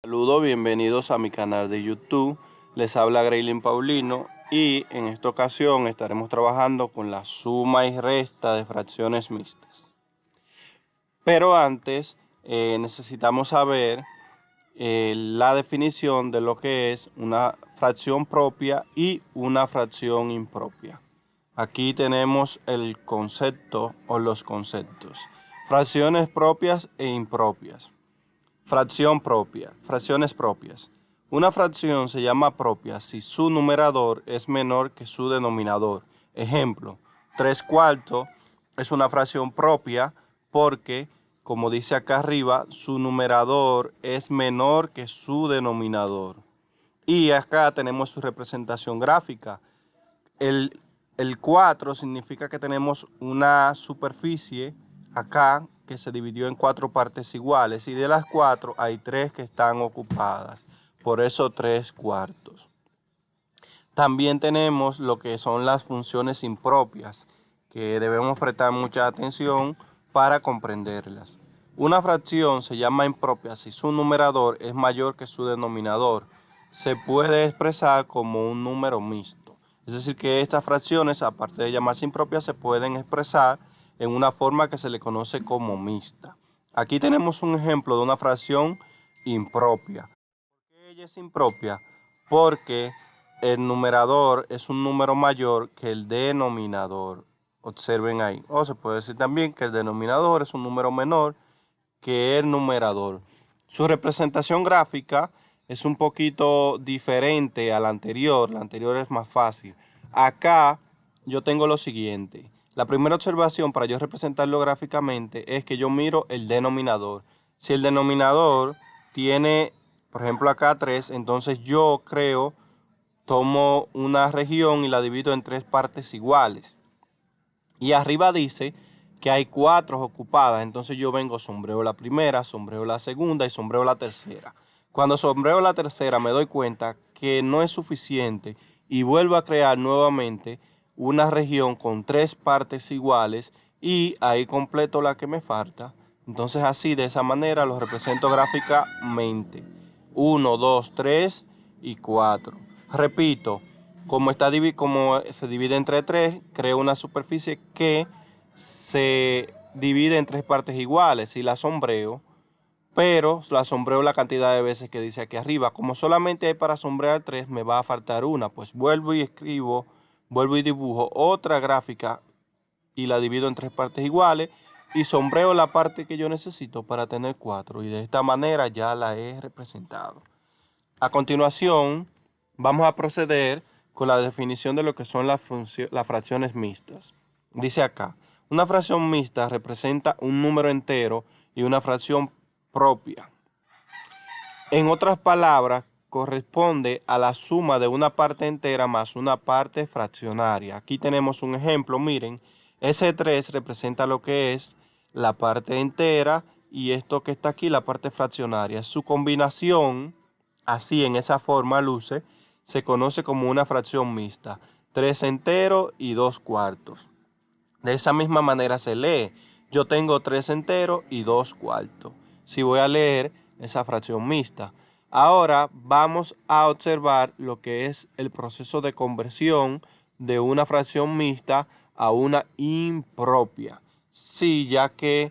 Saludos, bienvenidos a mi canal de YouTube. Les habla Greylin Paulino y en esta ocasión estaremos trabajando con la suma y resta de fracciones mixtas. Pero antes necesitamos saber la definición de lo que es una fracción propia y una fracción impropia. Aquí tenemos el concepto o los conceptos. Fracciones propias e impropias. Fracción propia, fracciones propias. Una fracción se llama propia si su numerador es menor que su denominador. Ejemplo, 3/4 es una fracción propia porque, como dice acá arriba, su numerador es menor que su denominador. Y acá tenemos su representación gráfica. El 4 significa que tenemos una superficie acá que se dividió en 4 partes iguales y de las 4 hay 3 que están ocupadas, por eso 3/4. También tenemos lo que son las funciones impropias, que debemos prestar mucha atención para comprenderlas. Una fracción se llama impropia si su numerador es mayor que su denominador. Se puede expresar como un número mixto. Es decir, que estas fracciones, aparte de llamarse impropias, se pueden expresar en una forma que se le conoce como mixta. Aquí tenemos un ejemplo de una fracción impropia. ¿Por qué ella es impropia? Porque el numerador es un número mayor que el denominador. Observen ahí. O se puede decir también que el denominador es un número menor que el numerador. Su representación gráfica es un poquito diferente a la anterior. La anterior es más fácil. Acá yo tengo lo siguiente. La primera observación para yo representarlo gráficamente es que yo miro el denominador. Si el denominador tiene, por ejemplo, acá 3, entonces yo tomo una región y la divido en 3 partes iguales. Y arriba dice que hay 4 ocupadas, entonces yo vengo, sombreo la primera, sombreo la segunda y sombreo la tercera. Cuando sombreo la tercera me doy cuenta que no es suficiente y vuelvo a crear nuevamente una región con 3 partes iguales y ahí completo la que me falta. Entonces así, de esa manera, lo represento gráficamente. 1, 2, 3 y 4. Repito, como se divide entre 3, creo una superficie que se divide en 3 partes iguales y la sombreo, pero la sombreo la cantidad de veces que dice aquí arriba. Como solamente hay para sombrear 3, me va a faltar una, pues vuelvo y dibujo otra gráfica y la divido en 3 partes iguales y sombreo la parte que yo necesito para tener 4 y de esta manera ya la he representado. A continuación, vamos a proceder con la definición de lo que son las fracciones mixtas. Dice acá, una fracción mixta representa un número entero y una fracción propia. En otras palabras, corresponde a la suma de una parte entera más una parte fraccionaria. Aquí tenemos un ejemplo, miren, ese 3 representa lo que es la parte entera y esto que está aquí, la parte fraccionaria. Su combinación, así en esa forma luce, se conoce como una fracción mixta, 3 enteros y 2/4. De esa misma manera se lee, yo tengo 3 enteros y 2/4. Si voy a leer esa fracción mixta. Ahora vamos a observar lo que es el proceso de conversión de una fracción mixta a una impropia. Sí, ya que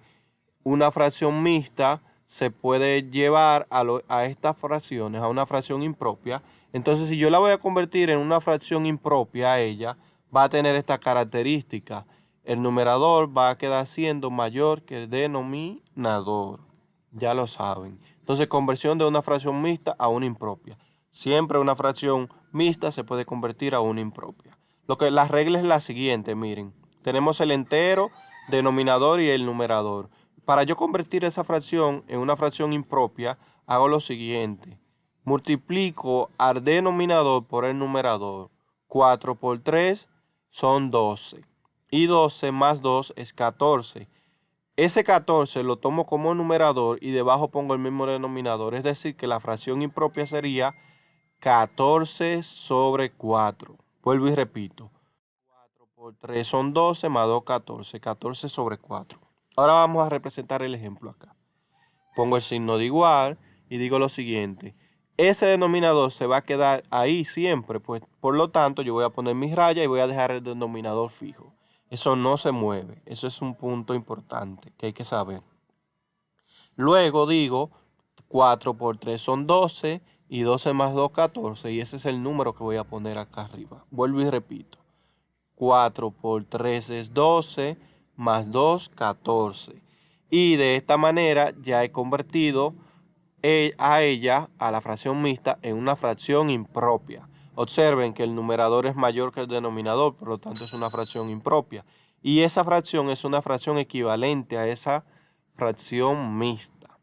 una fracción mixta se puede llevar a estas fracciones, a una fracción impropia. Entonces, si yo la voy a convertir en una fracción impropia, ella va a tener esta característica. El numerador va a quedar siendo mayor que el denominador. Ya lo saben. Entonces, conversión de una fracción mixta a una impropia. Siempre una fracción mixta se puede convertir a una impropia. La regla es la siguiente, miren. Tenemos el entero, denominador y el numerador. Para yo convertir esa fracción en una fracción impropia, hago lo siguiente. Multiplico al denominador por el numerador. 4 por 3 son 12. Y 12 más 2 es 14. Ese 14 lo tomo como numerador y debajo pongo el mismo denominador. Es decir, que la fracción impropia sería 14/4. Vuelvo y repito. 4 por 3 son 12, más 2, 14. 14/4. Ahora vamos a representar el ejemplo acá. Pongo el signo de igual y digo lo siguiente. Ese denominador se va a quedar ahí siempre, pues por lo tanto yo voy a poner mis rayas y voy a dejar el denominador fijo. Eso no se mueve. Eso es un punto importante que hay que saber. Luego digo 4 por 3 son 12 y 12 más 2, 14. Y ese es el número que voy a poner acá arriba. Vuelvo y repito. 4 por 3 es 12 más 2, 14. Y de esta manera ya he convertido a la fracción mixta, en una fracción impropia. Observen que el numerador es mayor que el denominador, por lo tanto es una fracción impropia. Y esa fracción es una fracción equivalente a esa fracción mixta.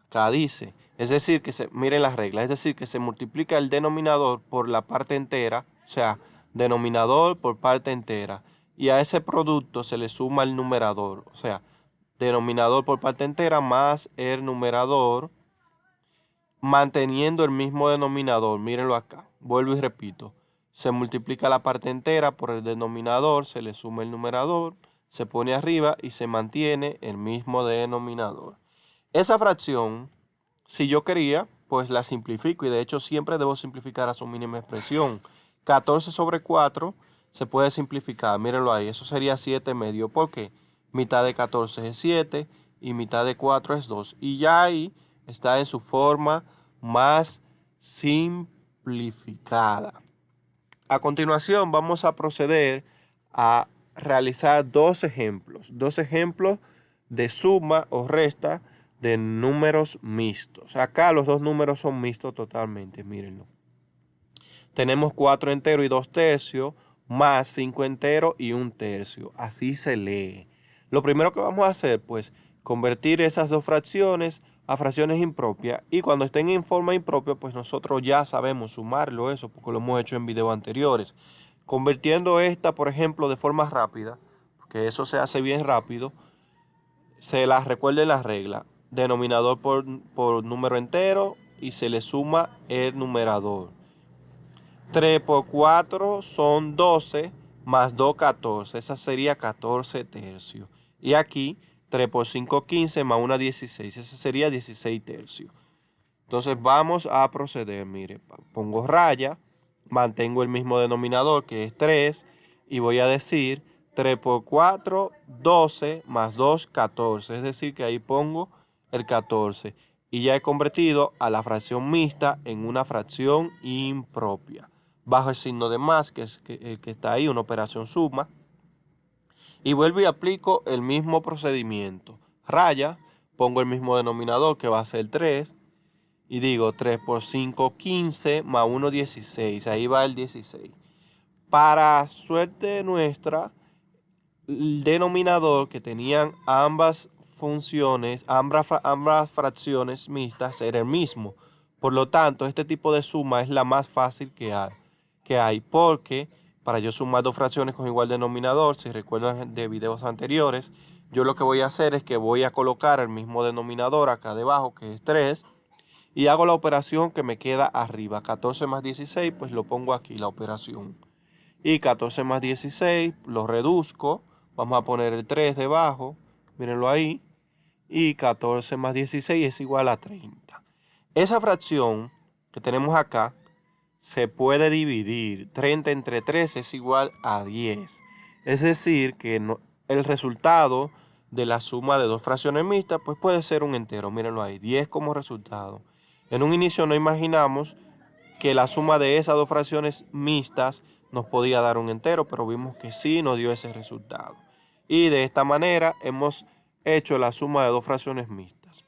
Acá dice, es decir, miren las reglas, es decir, que se multiplica el denominador por la parte entera, o sea, denominador por parte entera, y a ese producto se le suma el numerador, o sea, denominador por parte entera más el numerador, manteniendo el mismo denominador. Mírenlo acá, vuelvo y repito, se multiplica la parte entera por el denominador, se le suma el numerador, se pone arriba y se mantiene el mismo denominador. Esa fracción, si yo quería, pues la simplifico, y de hecho siempre debo simplificar a su mínima expresión. 14 sobre 4 se puede simplificar, mírenlo ahí, eso sería 7 medio, porque mitad de 14 es 7 y mitad de 4 es 2. Y ya ahí está en su forma más simplificada. A continuación vamos a proceder a realizar dos ejemplos de suma o resta de números mixtos. Acá los dos números son mixtos totalmente, mírenlo. Tenemos 4 enteros y 2 tercios, más 5 enteros y 1 tercio. Así se lee. Lo primero que vamos a hacer, pues, convertir esas dos fracciones a fracciones impropias. Y cuando estén en forma impropia, pues nosotros ya sabemos sumarlo eso, porque lo hemos hecho en videos anteriores. Convirtiendo esta, por ejemplo, de forma rápida, porque eso se hace bien rápido, se las recuerden las reglas. Denominador por número entero y se le suma el numerador. 3 por 4 son 12, más 2, 14. Esa sería 14 tercios. Y aquí 3 por 5, 15, más 1, 16. Esa sería 16 tercios. Entonces vamos a proceder. Mire, pongo raya, mantengo el mismo denominador que es 3 y voy a decir 3 por 4, 12, más 2, 14. Es decir, que ahí pongo el 14. Y ya he convertido a la fracción mixta en una fracción impropia. Bajo el signo de más, que es el que está ahí, una operación suma. Y vuelvo y aplico el mismo procedimiento. Raya, pongo el mismo denominador que va a ser 3. Y digo 3 por 5, 15, más 1, 16. Ahí va el 16. Para suerte nuestra, el denominador que tenían ambas funciones, ambas fracciones mixtas, era el mismo. Por lo tanto, este tipo de suma es la más fácil que hay, porque para yo sumar dos fracciones con igual denominador, si recuerdan de videos anteriores, yo lo que voy a hacer es que voy a colocar el mismo denominador acá debajo, que es 3, y hago la operación que me queda arriba. 14 más 16, pues lo pongo aquí, la operación. Y 14 más 16 lo reduzco. Vamos a poner el 3 debajo. Mírenlo ahí. Y 14 más 16 es igual a 30. Esa fracción que tenemos acá se puede dividir. 30 entre 3 es igual a 10. Es decir, que el resultado de la suma de dos fracciones mixtas pues puede ser un entero. Mírenlo ahí, 10 como resultado. En un inicio no imaginamos que la suma de esas dos fracciones mixtas nos podía dar un entero, pero vimos que sí nos dio ese resultado. Y de esta manera hemos hecho la suma de dos fracciones mixtas.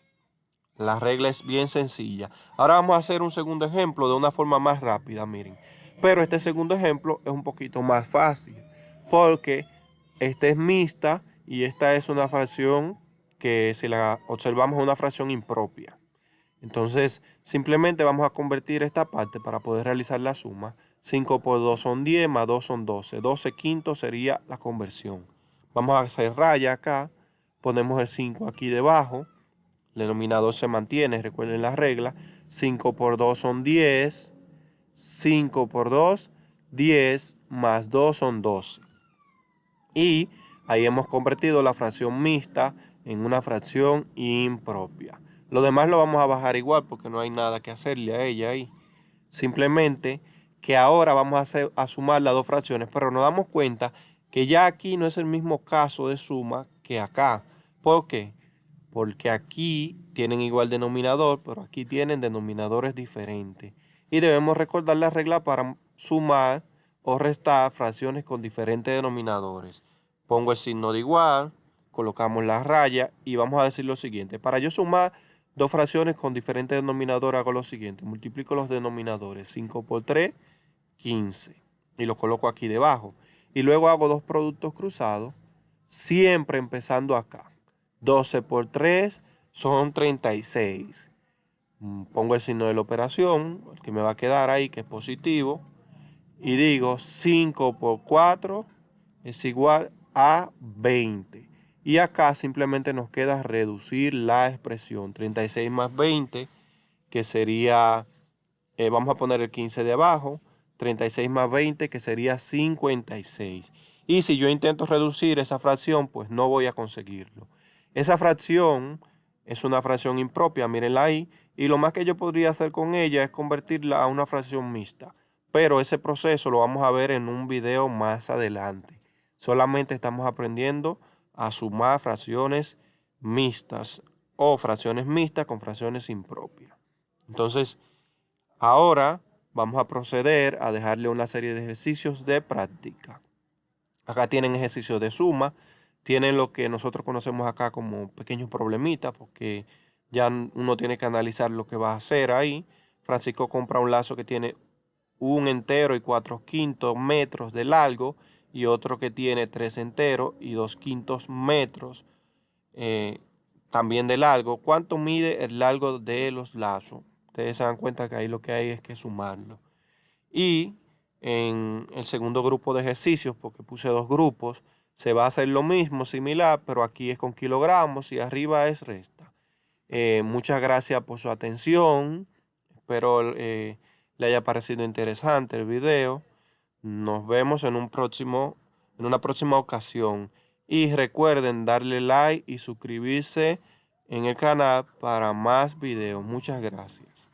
La regla es bien sencilla. Ahora vamos a hacer un segundo ejemplo de una forma más rápida, miren. Pero este segundo ejemplo es un poquito más fácil, porque esta es mixta y esta es una fracción que, si la observamos, es una fracción impropia. Entonces, simplemente vamos a convertir esta parte para poder realizar la suma. 5 por 2 son 10, más 2 son 12. 12 quintos sería la conversión. Vamos a hacer raya acá. Ponemos el 5 aquí debajo. El denominador se mantiene, recuerden la regla. 5 por 2 son 10. 5 por 2, 10, más 2 son 12. Y ahí hemos convertido la fracción mixta en una fracción impropia. Lo demás lo vamos a bajar igual porque no hay nada que hacerle a ella ahí. Simplemente que ahora vamos a sumar las dos fracciones, pero nos damos cuenta que ya aquí no es el mismo caso de suma que acá. ¿Por qué? Porque aquí tienen igual denominador, pero aquí tienen denominadores diferentes. Y debemos recordar la regla para sumar o restar fracciones con diferentes denominadores. Pongo el signo de igual, colocamos la raya y vamos a decir lo siguiente. Para yo sumar dos fracciones con diferentes denominadores hago lo siguiente. Multiplico los denominadores. 5 por 3, 15. Y lo coloco aquí debajo. Y luego hago dos productos cruzados, siempre empezando acá. 12 por 3 son 36. Pongo el signo de la operación, el que me va a quedar ahí, que es positivo. Y digo 5 por 4 es igual a 20. Y acá simplemente nos queda reducir la expresión. 36 más 20, que sería, vamos a poner el 15 de abajo. 36 más 20, que sería 56. Y si yo intento reducir esa fracción, pues no voy a conseguirlo. Esa fracción es una fracción impropia, mírenla ahí. Y lo más que yo podría hacer con ella es convertirla a una fracción mixta. Pero ese proceso lo vamos a ver en un video más adelante. Solamente estamos aprendiendo a sumar fracciones mixtas o fracciones mixtas con fracciones impropias. Entonces, ahora vamos a proceder a dejarle una serie de ejercicios de práctica. Acá tienen ejercicios de suma, tienen lo que nosotros conocemos acá como pequeños problemitas, porque ya uno tiene que analizar lo que va a hacer ahí. Francisco compra un lazo que tiene un entero y 4/5 metros de largo y otro que tiene 3 enteros y 2/5 metros también de largo. ¿Cuánto mide el largo de los lazos? Ustedes se dan cuenta que ahí lo que hay es que sumarlo. Y en el segundo grupo de ejercicios, porque puse dos grupos, se va a hacer lo mismo, similar, pero aquí es con kilogramos y arriba es resta. Muchas gracias por su atención. Espero le haya parecido interesante el video. Nos vemos en una próxima ocasión. Y recuerden darle like y suscribirse en el canal para más videos. Muchas gracias.